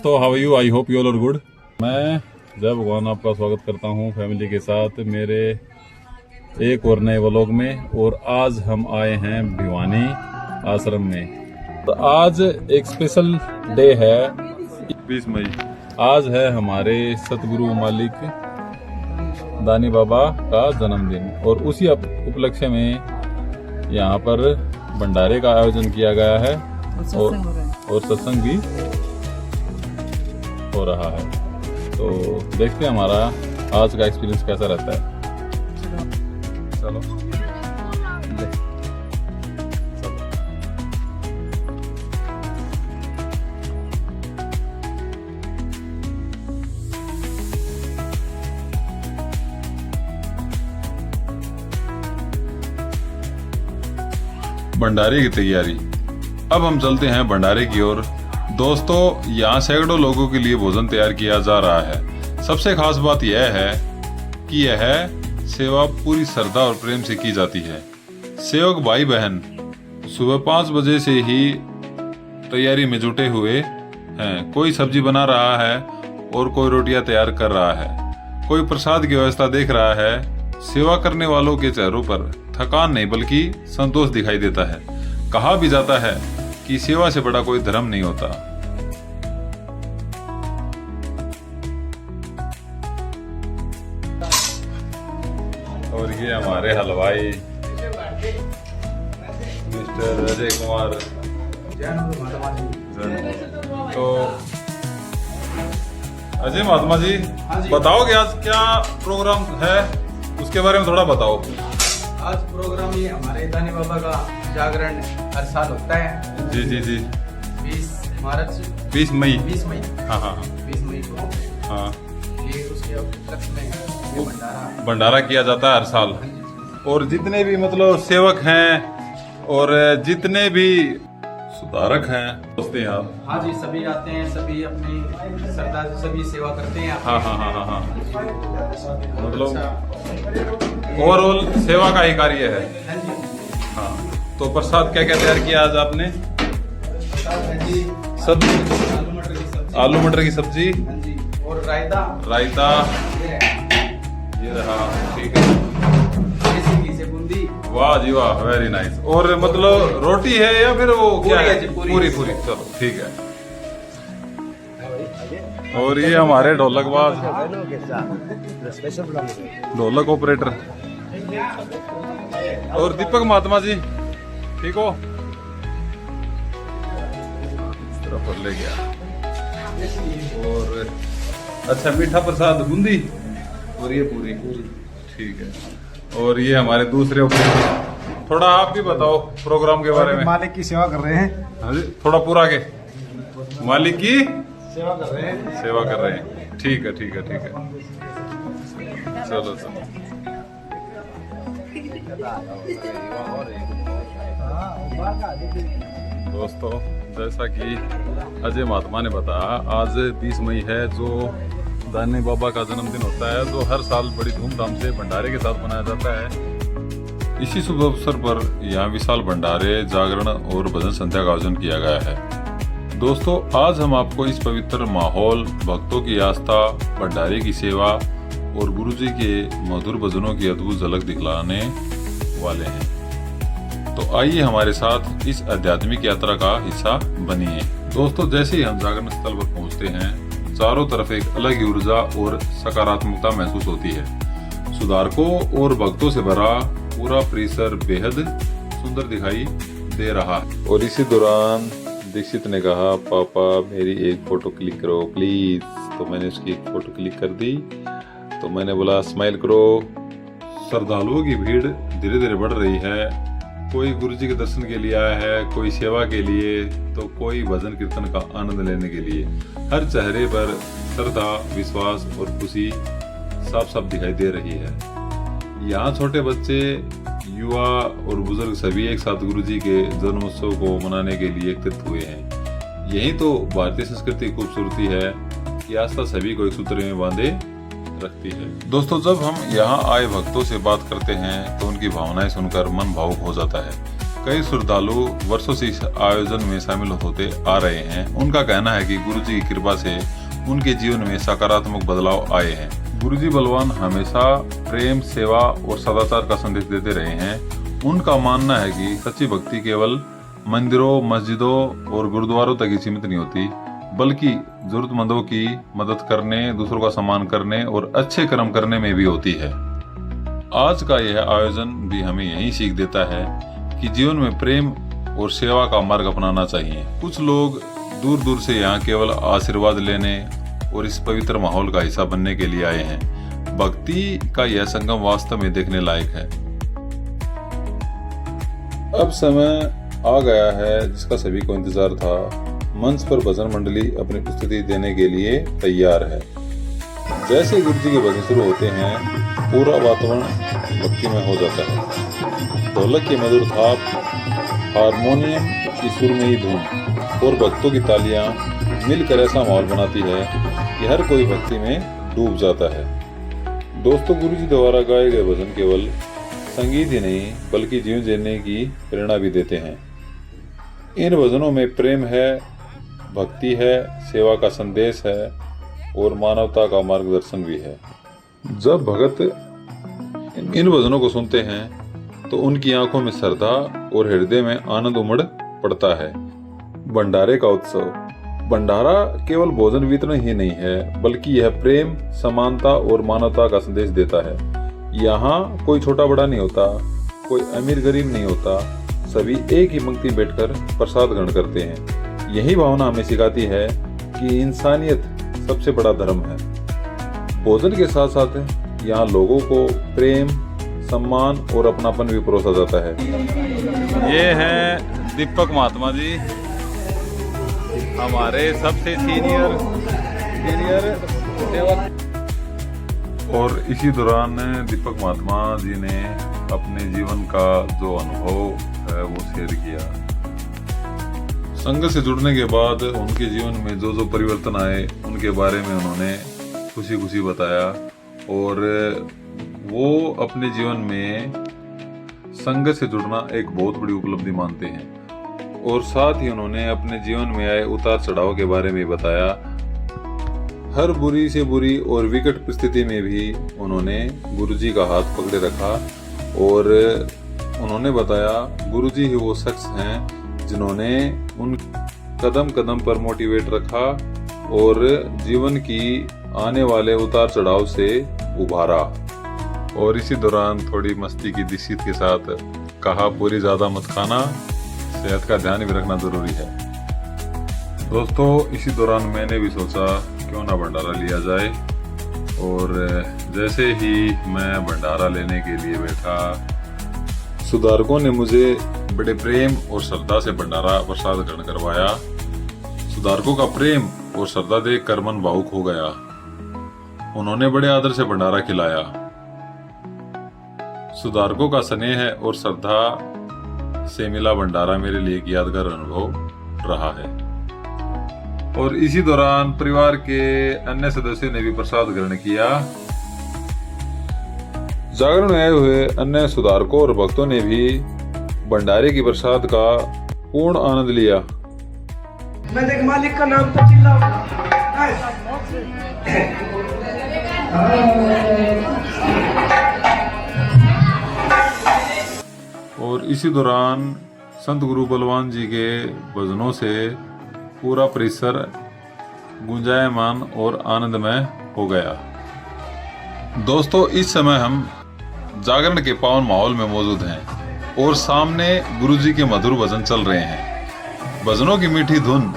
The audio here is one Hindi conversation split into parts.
दोस्तों, how are you? I hope you all are good. मैं जय भगवान आपका स्वागत करता हूं फैमिली के साथ मेरे एक और नए व्लॉग में। और आज हम आए हैं भिवानी आश्रम में। तो आज एक स्पेशल डे है, 20 मई। आज है हमारे सतगुरु मालिक दानी बाबा का जन्मदिन और उसी उपलक्ष्य में यहाँ पर भंडारे का आयोजन किया गया है और सत्संग भी हो रहा है। तो देखते हैं हमारा आज का एक्सपीरियंस कैसा रहता है। चलो भंडारे की तैयारी। अब हम चलते हैं भंडारे की ओर। दोस्तों, यहाँ सैकड़ों लोगों के लिए भोजन तैयार किया जा रहा है। सबसे खास बात यह है कि यह सेवा पूरी श्रद्धा और प्रेम से की जाती है। सेवक भाई बहन सुबह 5 बजे से ही तैयारी में जुटे हुए हैं। कोई सब्जी बना रहा है और कोई रोटियां तैयार कर रहा है, कोई प्रसाद की व्यवस्था देख रहा है। सेवा करने वालों के चेहरों पर थकान नहीं बल्कि संतोष दिखाई देता है। कहा भी जाता है कि सेवा से बड़ा कोई धर्म नहीं होता। और ये हमारे हलवाई मिस्टर अजय कुमार। तो अजय महात्मा जी, बताओगे आज क्या प्रोग्राम है, उसके बारे में थोड़ा बताओ। आज प्रोग्राम ये हमारे दानी बाबा का जागरण हर साल होता है। जी जी जी। 20 मई। हाँ हाँ 20 मई को हाँ। ये उसके उपलक्ष्य में ये भंडारा किया जाता है हर साल। और जितने भी मतलब सेवक हैं और जितने भी सुधारक हैं दोस्त यहाँ। हाँ जी, सभी आते हैं, सभी अपनी श्रद्धा से सभी सेवा करते हैं। हाँ हाँ हाँ हाँ हाँ। मतलब ओवरऑल सेवा का ही कार्य है। हाँ जी। हाँ, तो प्रसाद क्या क्या तैयार किया आज आपने? सब्जी, आलू मटर की सब्जी। हाँ जी। और रायता ये रहा। ठीक है, देसी घी से बूंदी। वाह जी वाह, वेरी नाइस। और मतलब रोटी है या फिर वो क्या है? पूरी। चलो ठीक है। और ये हमारे ढोलकबाज, ढोलक ऑपरेटर। और दीपक महात्मा जी, ठीक हो? इस तरफ ले गया। और अच्छा, मीठा प्रसाद बूंदी और ये पूरी। ठीक है। और ये हमारे दूसरे ऑपरेटर। थोड़ा आप भी बताओ प्रोग्राम के बारे में। मालिक की सेवा कर रहे हैं। हाँ जी, थोड़ा पूरा के मालिक की सेवा कर रहे हैं। ठीक है। चलो। दोस्तों, जैसा कि अजय महात्मा ने बताया, आज 20 मई है जो दानी बाबा का जन्मदिन होता है, जो हर साल बड़ी धूमधाम से भंडारे के साथ मनाया जाता है। इसी शुभ अवसर पर यहाँ विशाल भंडारे, जागरण और भजन संध्या का आयोजन किया गया है। दोस्तों, आज हम आपको इस पवित्र माहौल, भक्तों की आस्था, भंडारे की सेवा और गुरुजी के मधुर भजनों की अद्भुत झलक दिखलाने वाले हैं। तो आइए हमारे साथ इस आध्यात्मिक यात्रा का हिस्सा बनिए। दोस्तों, जैसे ही हम जागरण स्थल पर पहुंचते हैं, चारों तरफ एक अलग ही ऊर्जा और सकारात्मकता महसूस होती है। सुधारकों और भक्तों से भरा पूरा परिसर बेहद सुंदर दिखाई दे रहा है। और इसी दौरान दीक्षित ने कहा, पापा मेरी एक फोटो क्लिक करो प्लीज। तो मैंने उसकी एक फोटो क्लिक कर दी। तो मैंने बोला, स्माइल करो। श्रद्धालुओं की भीड़ धीरे धीरे बढ़ रही है। कोई गुरुजी के दर्शन के लिए आया है, कोई सेवा के लिए, तो कोई भजन कीर्तन का आनंद लेने के लिए। हर चेहरे पर श्रद्धा, विश्वास और खुशी साफ साफ दिखाई दे रही है। यहाँ छोटे बच्चे, युवा और बुजुर्ग सभी एक साथ गुरुजी के जन्मोत्सव को मनाने के लिए एकत्रित हुए हैं। यही तो भारतीय संस्कृति की खूबसूरती है कि आस्था सभी को एक सूत्र में बांधे रखती है। दोस्तों, जब हम यहाँ आए भक्तों से बात करते हैं तो उनकी भावनाएं सुनकर मन भावुक हो जाता है। कई श्रद्धालु वर्षों से इस आयोजन में शामिल होते आ रहे हैं। उनका कहना है कि गुरुजी की कृपा से उनके जीवन में सकारात्मक बदलाव आए हैं। गुरुजी बलवान हमेशा प्रेम, सेवा और सदाचार का संदेश देते रहे हैं। उनका मानना है कि सच्ची भक्ति केवल मंदिरों, मस्जिदों और गुरुद्वारों तक ही सीमित नहीं होती, बल्कि जरूरतमंदों की मदद करने, दूसरों का सम्मान करने और अच्छे कर्म करने में भी होती है। आज का यह आयोजन भी हमें यही सीख देता है कि जीवन में प्रेम और सेवा का मार्ग अपनाना चाहिए। कुछ लोग दूर दूर से यहाँ केवल आशीर्वाद लेने और इस पवित्र माहौल का हिस्सा बनने के लिए आए हैं। भक्ति का यह संगम वास्तव में देखने लायक है। अब समय आ गया है जिसका सभी को इंतजार था। मंच पर भजन मंडली अपनी प्रस्तुति देने के लिए तैयार है। जैसे गुरुजी के भजन शुरू होते हैं, पूरा वातावरण भक्तिमय हो जाता है। ढोलक की मधुर थाप, हारमोनियम की सुरमई धुन और भक्तों की तालियां मिलकर ऐसा माहौल बनाती है कि हर कोई भक्ति में डूब जाता है। दोस्तों, गुरुजी द्वारा गाए गए भजन केवल संगीत ही नहीं बल्कि जीवन जीने की प्रेरणा भी देते हैं। इन भजनों में प्रेम है, भक्ति है, सेवा का संदेश है और मानवता का मार्गदर्शन भी है। जब भगत इन भजनों को सुनते हैं तो उनकी आंखों में श्रद्धा और हृदय में आनंद उमड़ पड़ता है। भंडारे का उत्सव। भंडारा केवल भोजन वितरण ही नहीं है, बल्कि यह प्रेम, समानता और मानवता का संदेश देता है। यहाँ कोई छोटा बड़ा नहीं होता, कोई अमीर गरीब नहीं होता, सभी एक ही पंक्ति बैठकर प्रसाद ग्रहण करते हैं। यही भावना हमें सिखाती है कि इंसानियत सबसे बड़ा धर्म है। भोजन के साथ साथ यहाँ लोगों को प्रेम, सम्मान और अपनापन भी परोसा जाता है। ये है दीपक महात्मा जी, हमारे सबसे सीनियर सेवक। और इसी दौरान दीपक महात्मा जी ने अपने जीवन का जो अनुभव है वो शेयर किया। संघ से जुड़ने के बाद उनके जीवन में जो जो परिवर्तन आए उनके बारे में उन्होंने खुशी खुशी बताया और वो अपने जीवन में संघ से जुड़ना एक बहुत बड़ी उपलब्धि मानते हैं। और साथ ही उन्होंने अपने जीवन में आए उतार चढ़ाव के बारे में बताया। हर बुरी से बुरी और विकट परिस्थिति में भी उन्होंने गुरुजी का हाथ पकड़े रखा और उन्होंने बताया गुरुजी ही वो शख्स हैं जिन्होंने उन कदम कदम पर मोटिवेट रखा और जीवन की आने वाले उतार चढ़ाव से उभारा। और इसी दौरान थोड़ी मस्ती की दिशीत के साथ कहा, पूरी ज्यादा मत खाना, सेहत का ध्यान भी रखना जरूरी है। दोस्तों, इसी दौरान मैंने भी सोचा क्यों ना भंडारा लिया जाए। और जैसे ही मैं भंडारा लेने के लिए बैठा, सुधारकों ने मुझे बड़े प्रेम और श्रद्धा से भंडारा प्रसाद ग्रहण करवाया। सुधारकों का प्रेम और श्रद्धा देख कर मन भावुक हो गया। उन्होंने बड़े आदर से भंडारा खिलाया। सुधारकों का स्नेह और श्रद्धा से मिला भंडारा मेरे लिए एक यादगार अनुभव रहा है। और इसी दौरान परिवार के अन्य सदस्यों ने भी प्रसाद ग्रहण किया। जागरण में आए हुए अन्य सुधारकों और भक्तों ने भी भंडारे की प्रसाद का पूर्ण आनंद लिया। मैं देख मालिक का नाम तो चिल्लाऊंगा। और इसी दौरान संत गुरु बलवान जी के भजनों से पूरा परिसर गुंजायमान और आनंदमय हो गया। दोस्तों, इस समय हम जागरण के पावन माहौल में मौजूद हैं और सामने गुरुजी के मधुर भजन चल रहे हैं। भजनों की मीठी धुन,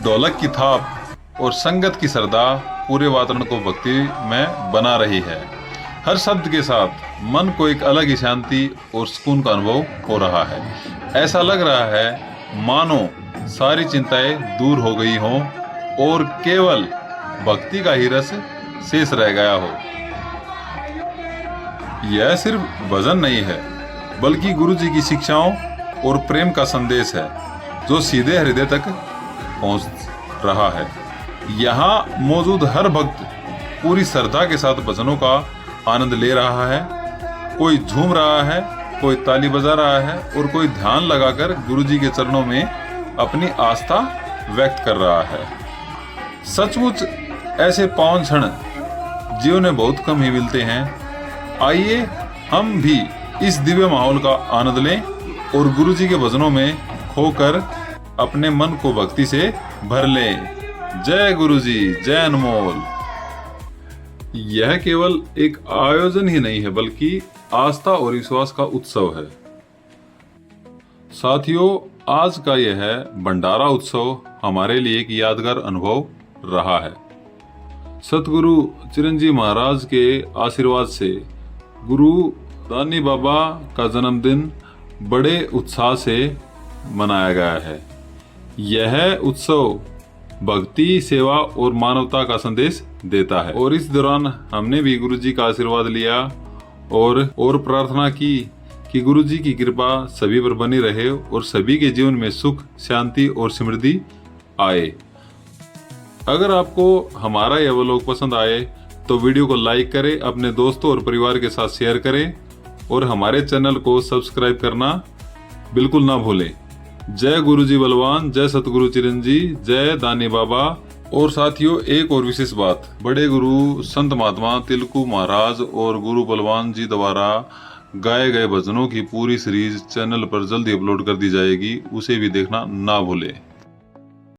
ढोलक की थाप और संगत की श्रद्धा पूरे वातावरण को भक्ति में बना रही है। हर शब्द के साथ मन को एक अलग ही शांति और सुकून का अनुभव हो रहा है। ऐसा लग रहा है मानो सारी चिंताएं दूर हो गई हों और केवल भक्ति का ही रस शेष रह गया हो। यह सिर्फ भजन नहीं है, बल्कि गुरुजी की शिक्षाओं और प्रेम का संदेश है जो सीधे हृदय तक पहुंच रहा है। यहाँ मौजूद हर भक्त पूरी श्रद्धा के साथ भजनों का आनंद ले रहा है। कोई झूम रहा है कोई ताली बजा रहा है और कोई ध्यान लगाकर गुरुजी के चरणों में अपनी आस्था व्यक्त कर रहा है। सचमुच ऐसे पावन क्षण जीवन में बहुत कम ही मिलते हैं। आइए हम भी इस दिव्य माहौल का आनंद लें और गुरुजी के भजनों में खोकर अपने मन को भक्ति से भर लें। जय गुरुजी, जय अनमोल। यह केवल एक आयोजन ही नहीं है बल्कि आस्था और विश्वास का उत्सव है। साथियों, आज का यह भंडारा उत्सव हमारे लिए एक यादगार अनुभव रहा है। सतगुरु चिरंजीव महाराज के आशीर्वाद से गुरु दानी बाबा का जन्मदिन बड़े उत्साह से मनाया गया है। यह उत्सव भक्ति, सेवा और मानवता का संदेश देता है और इस दौरान हमने भी गुरुजी का आशीर्वाद लिया और प्रार्थना की कि गुरुजी की कृपा सभी पर बनी रहे और सभी के जीवन में सुख, शांति और समृद्धि आए। अगर आपको हमारा यह व्लॉग पसंद आए तो वीडियो को लाइक करें, अपने दोस्तों और परिवार के साथ शेयर करें और हमारे चैनल को सब्सक्राइब करना बिल्कुल ना भूलें। जय गुरुजी बलवान, जय सतगुरु चिरंजीव, जय दानी बाबा। और साथियों, एक और विशेष बात, बड़े गुरु संत महात्मा तिलकू महाराज और गुरु बलवान जी द्वारा गाए गए भजनों की पूरी सीरीज चैनल पर जल्दी अपलोड कर दी जाएगी, उसे भी देखना ना भूलें।